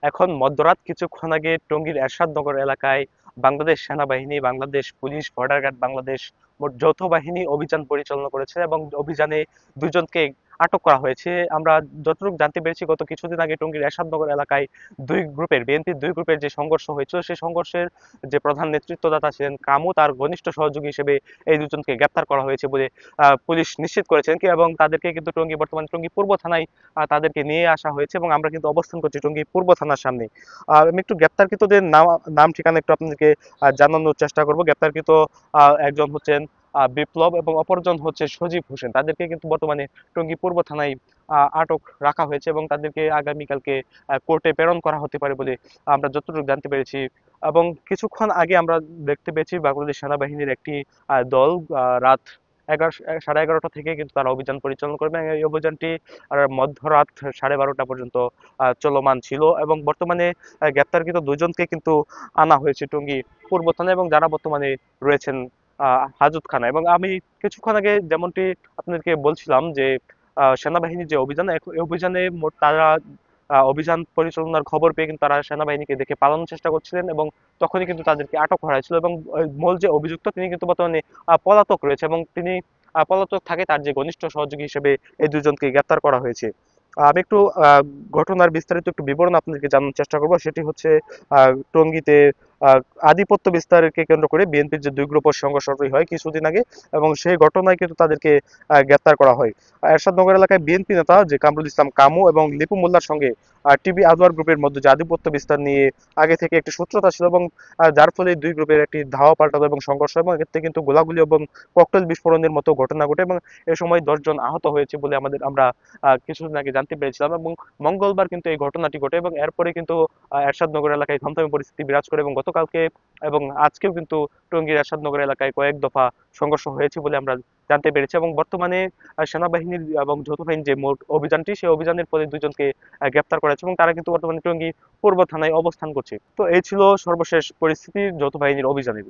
এখন মধ্যরাত কিছুক্ষণ আগে টঙ্গীর এরশাদনগর এলাকায় বাংলাদেশ সেনাবাহিনী, বাংলাদেশ পুলিশ, বর্ডার গার্ড বাংলাদেশ মোট যৌথ বাহিনী অভিযান পরিচালনা করেছে এবং অভিযানে দুইজনকে আটক করা হয়েছে। আমরা যতটুকু জানতে পেরেছি গত কিছুদিন আগে টঙ্গীর এরশাদনগর এলাকায় বিএনপির দুই গ্রুপের যে সংঘর্ষ হয়েছিল, সেই সংঘর্ষের যে প্রধান নেতৃত্বদাতা ছিলেন কামু, তার ঘনিষ্ঠ সহযোগী হিসেবে এই দুজনকে গ্রেপ্তার করা হয়েছে বলে পুলিশ নিশ্চিত করেছেন এবং তাদেরকে কিন্তু বর্তমানে টঙ্গী পূর্ব থানায় তাদেরকে নিয়ে আসা হয়েছে এবং আমরা কিন্তু অবস্থান করছি টঙ্গী পূর্ব থানার সামনে। আমি একটু গ্রেপ্তারকৃতদের নাম ঠিকানা একটু আপনাদেরকে জানানোর চেষ্টা করব। গ্রেপ্তারকৃত একজন হচ্ছেন বিপ্লব এবং অপরজন হচ্ছে সজীব হোসেন। তাদেরকে কিন্তু বর্তমানে টঙ্গী পূর্ব থানায় আটক রাখা হয়েছে এবং তাদেরকে আগামীকালকে কোর্টে প্রেরণ করা হতে পারে বলে আমরা যতটুকু জানতে পেরেছি। এবং কিছুক্ষণ আগে আমরা দেখতে পেয়েছি বাংলাদেশ সেনাবাহিনীর একটি দল রাত 11 সাড়ে 11টা থেকে কিন্তু তারা অভিযান পরিচালনা করবে। এই অভিযানটি মধ্যরাত 12:30 পর্যন্ত চলমান ছিল এবং বর্তমানে গ্রেপ্তারকৃত দুজনকে কিন্তু আনা হয়েছে টঙ্গী পূর্ব থানায় এবং যারা বর্তমানে রয়েছেন হাজতখানায়। এবং আমি কিছুক্ষণ আগে যেমনটি আপনাদেরকে বলছিলাম যে সেনাবাহিনীর যে অভিযান, এই অভিযানে মোট তারা অভিযান পরিচালনার খবর পেয়ে কিন্তু তারা সেনাবাহিনীকে দেখে পালানোর চেষ্টা করছিলেন এবং তখনই কিন্তু তাদেরকে আটক করা হয়েছিল এবং মূল যে অভিযুক্ত তিনি কিন্তু বর্তমানে পলাতক রয়েছে এবং তিনি পলাতক থাকে, তার যে ঘনিষ্ঠ সহযোগী হিসেবে এই দুজনকে গ্রেপ্তার করা হয়েছে। আমি একটু ঘটনার বিস্তারিত একটু বিবরণ আপনাদেরকে জানানোর চেষ্টা করব। সেটি হচ্ছে টঙ্গীতে আহ, আধিপত্য বিস্তারকে কেন্দ্র করে বিএনপির যে দুই গ্রুপের সংঘর্ষ হয় কিছুদিন আগে এবং সেই ঘটনায় কিন্তু তাদেরকে গ্রেপ্তার করা হয়। এরশাদনগর এলাকায় বিএনপি নেতা যে কামরুল ইসলাম কামু এবং লিপু মোল্লার সঙ্গে টিবি আজওয়ার গ্রুপের মধ্যে যে আধিপত্য বিস্তার নিয়ে আগে থেকে একটি শত্রুতা ছিল এবং যার ফলে দুই গ্রুপের একটি ধাওয়া পাল্টানো এবং সংঘর্ষ এবং এক্ষেত্রে কিন্তু গোলাগুলি এবং ককটেল বিস্ফোরণের মতো ঘটনা ঘটে এবং এ সময় 10 জন আহত হয়েছে বলে আমরা কিছুদিন আগে জানতে পেরেছিলাম এবং মঙ্গলবার কিন্তু এই ঘটনাটি ঘটে এবং এরপরে কিন্তু এরশাদনগর এলাকায় থমথমে পরিস্থিতি বিরাজ করে এবং গতকালকে এবং আজকেও কিন্তু টঙ্গীর এরশাদনগর এলাকায় কয়েক দফা সংঘর্ষ হয়েছে বলে আমরা জানতে পেরেছি এবং বর্তমানে সেনাবাহিনীর এবং যৌথ বাহিনীর যে মোট অভিযানটি, সেই অভিযানের পরে দুজনকে গ্রেপ্তার করা হয়েছে এবং তারা কিন্তু বর্তমানে টঙ্গী পূর্ব থানায় অবস্থান করছে। তো এই ছিল সর্বশেষ পরিস্থিতি যৌথ বাহিনীর অভিযানের।